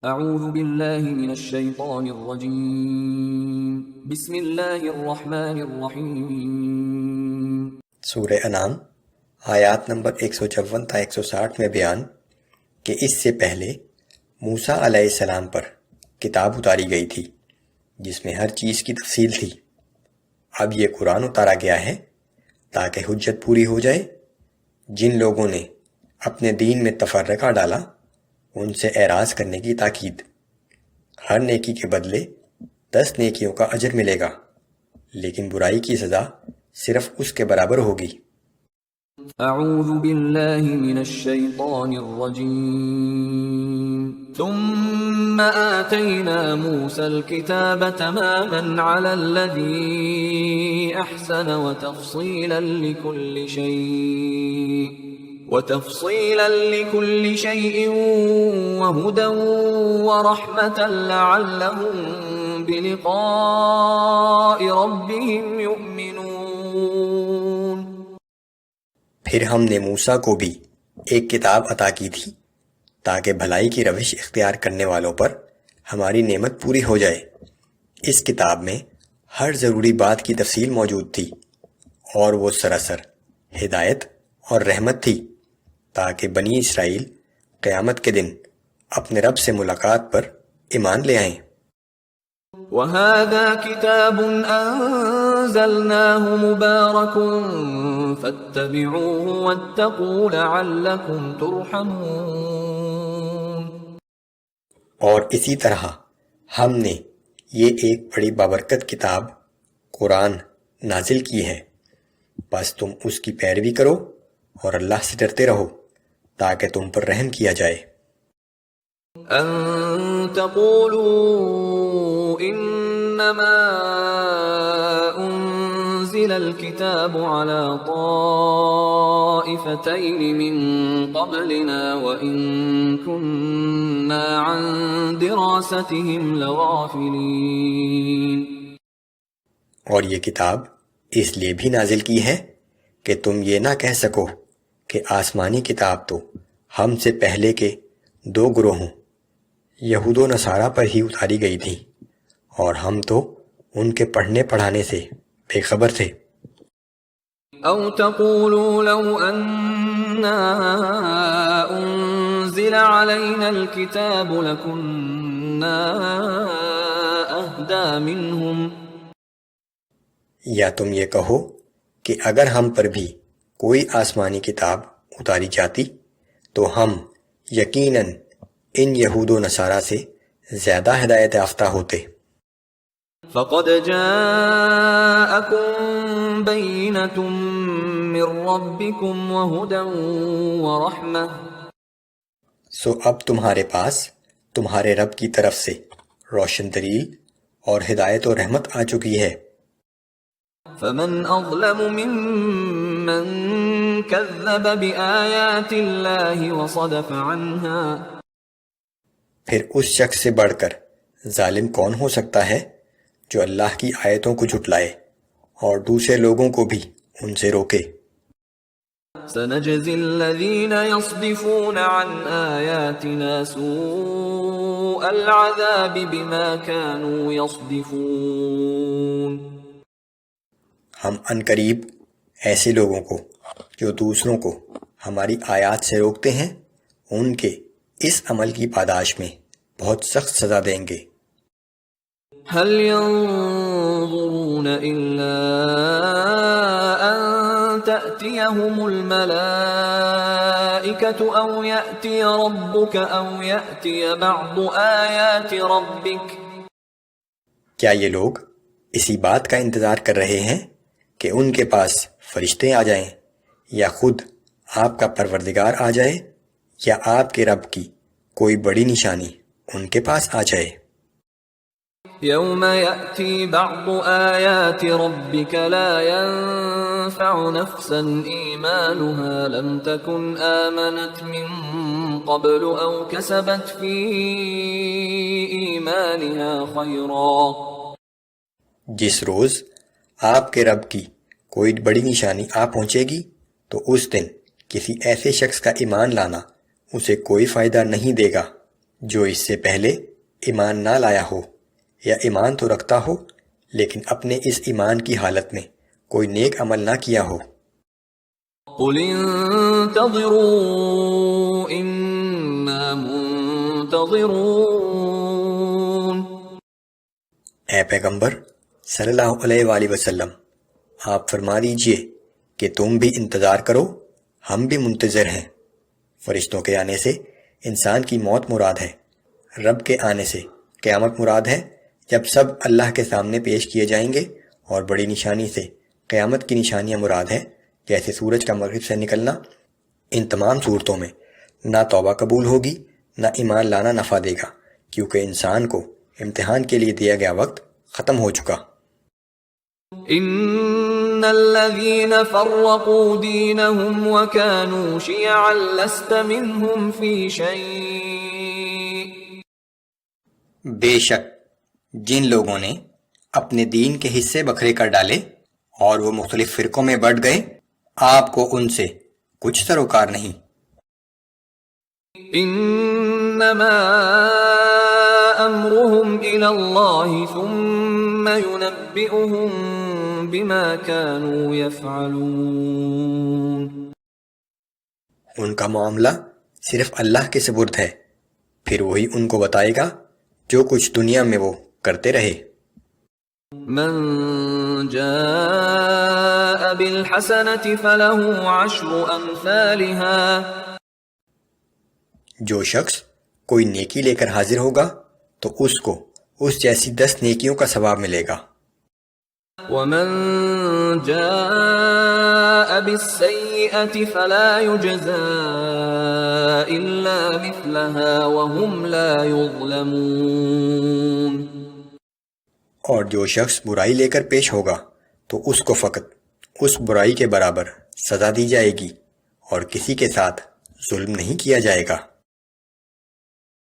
اعوذ باللہ من الشیطان الرجیم بسم اللہ الرحمن الرحیم۔ سورہ انعام آیات نمبر 154 تا 160 میں بیان کہ اس سے پہلے موسیٰ علیہ السلام پر کتاب اتاری گئی تھی جس میں ہر چیز کی تفصیل تھی۔ اب یہ قرآن اتارا گیا ہے تاکہ حجت پوری ہو جائے۔ جن لوگوں نے اپنے دین میں تفرقہ ڈالا ان سے اعراض کرنے کی تاکید۔ ہر نیکی کے بدلے 10 نیکیوں کا اجر ملے گا، لیکن برائی کی سزا صرف اس کے برابر ہوگی۔ اعوذ باللہ من الشیطان الرجیم ثم آتینا موسى الكتاب تماما على الذي احسن وتفصیلا لكل شيء وهدى ورحمة لعلهم بلقاء ربهم يؤمنون۔ پھر ہم نے موسیٰ کو بھی ایک کتاب عطا کی تھی تاکہ بھلائی کی روش اختیار کرنے والوں پر ہماری نعمت پوری ہو جائے۔ اس کتاب میں ہر ضروری بات کی تفصیل موجود تھی اور وہ سراسر ہدایت اور رحمت تھی تاکہ بنی اسرائیل قیامت کے دن اپنے رب سے ملاقات پر ایمان لے آئیں۔ وَهَذَا كِتَابٌ أَنزَلْنَاهُ مُبَارَكٌ فَاتَّبِعُوهُ وَاتَّقُوا لَعَلَّكُمْ تُرْحَمُونَ۔ اور اسی طرح ہم نے یہ ایک بڑی بابرکت کتاب قرآن نازل کی ہے، بس تم اس کی پیروی کرو اور اللہ سے ڈرتے رہو تاکہ تم پر رحم کیا جائے۔ أَن تَقُولُوا إِنَّمَا أُنزِلَ الْكِتَابُ عَلَى طَائِفَتَيْنِ مِن قَبْلِنَا وَإِن كُنَّا عَن دِرَاسَتِهِمْ لَغَافِلِينَ۔ اور یہ کتاب اس لیے بھی نازل کی ہے کہ تم یہ نہ کہہ سکو کہ آسمانی کتاب تو ہم سے پہلے کے 2 گروہوں یہود و نصارہ پر ہی اتاری گئی تھی اور ہم تو ان کے پڑھنے پڑھانے سے بے خبر تھے۔ او تقولوا لو اننا انزل علينا الكتاب لكنا اهدى منهم، یا تم یہ کہو کہ اگر ہم پر بھی کوئی آسمانی کتاب اتاری جاتی تو ہم یقیناً ان یہود و نصارہ سے زیادہ ہدایت یافتہ ہوتے۔ فقد جاءكم بينة من ربكم وهدى ورحمة، سو اب تمہارے پاس تمہارے رب کی طرف سے روشن دلیل اور ہدایت و رحمت آ چکی ہے۔ فمن اظلم ممن كذب بآيات الله وصدف عنها، پھر اس شخص سے بڑھ کر ظالم کون ہو سکتا ہے جو اللہ کی آیتوں کو جھٹلائے اور دوسرے لوگوں کو بھی ان سے روکے۔ سنجزي الذين يصدفون عن آياتنا سوء العذاب بما كانوا يصدفون، ہم عنقریب ایسے لوگوں کو جو دوسروں کو ہماری آیات سے روکتے ہیں ان کے اس عمل کی پاداش میں بہت سخت سزا دیں گے۔ هل ينظرون إلا أن تأتيهم الملائكة أو يأتي ربك أو يأتي بعض آيات ربك، کیا یہ لوگ اسی بات کا انتظار کر رہے ہیں کہ ان کے پاس فرشتے آ جائیں یا خود آپ کا پروردگار آ جائے یا آپ کے رب کی کوئی بڑی نشانی ان کے پاس آ جائے؟ يوم يأتي بعض آيات ربك لا ينفع نفسا إيمانها لم تكن آمنت من قبل أو كسبت في إيمانها خيرا، جس روز آپ کے رب کی کوئی بڑی نشانی آ پہنچے گی تو اس دن کسی ایسے شخص کا ایمان لانا اسے کوئی فائدہ نہیں دے گا جو اس سے پہلے ایمان نہ لایا ہو یا ایمان تو رکھتا ہو لیکن اپنے اس ایمان کی حالت میں کوئی نیک عمل نہ کیا ہو۔ قل انتظروا انا منتظرون۔ اے پیغمبر صلی اللہ علیہ وآلہ وسلم، آپ فرما دیجئے کہ تم بھی انتظار کرو، ہم بھی منتظر ہیں۔ فرشتوں کے آنے سے انسان کی موت مراد ہے، رب کے آنے سے قیامت مراد ہے، جب سب اللہ کے سامنے پیش کیے جائیں گے، اور بڑی نشانی سے قیامت کی نشانیاں مراد ہے، جیسے سورج کا مغرب سے نکلنا۔ ان تمام صورتوں میں نہ توبہ قبول ہوگی نہ ایمان لانا نفع دے گا، کیونکہ انسان کو امتحان کے لیے دیا گیا وقت ختم ہو چکا۔ ان الذين فرقوا دينهم وكانوا شيعا لست منهم في شيء۔ بے شک جن لوگوں نے اپنے دین کے حصے بکھرے کر ڈالے اور وہ مختلف فرقوں میں بٹ گئے، آپ کو ان سے کچھ سروکار نہیں۔ انما امرهم الى الله ثم ينبئهم بما كانوا يفعلون۔ ان کا معاملہ صرف اللہ کے سپرد ہے، پھر وہی ان کو بتائے گا جو کچھ دنیا میں وہ کرتے رہے۔ من جاء بالحسنة فله عشر امثالها۔ جو شخص کوئی نیکی لے کر حاضر ہوگا تو اس کو اس جیسی 10 نیکیوں کا ثواب ملے گا۔ ومن جاء بالسيئة فلا يجزى إلا مثلها وهم لا يظلمون۔ اور جو شخص برائی لے کر پیش ہوگا تو اس کو فقط اس برائی کے برابر سزا دی جائے گی اور کسی کے ساتھ ظلم نہیں کیا جائے گا۔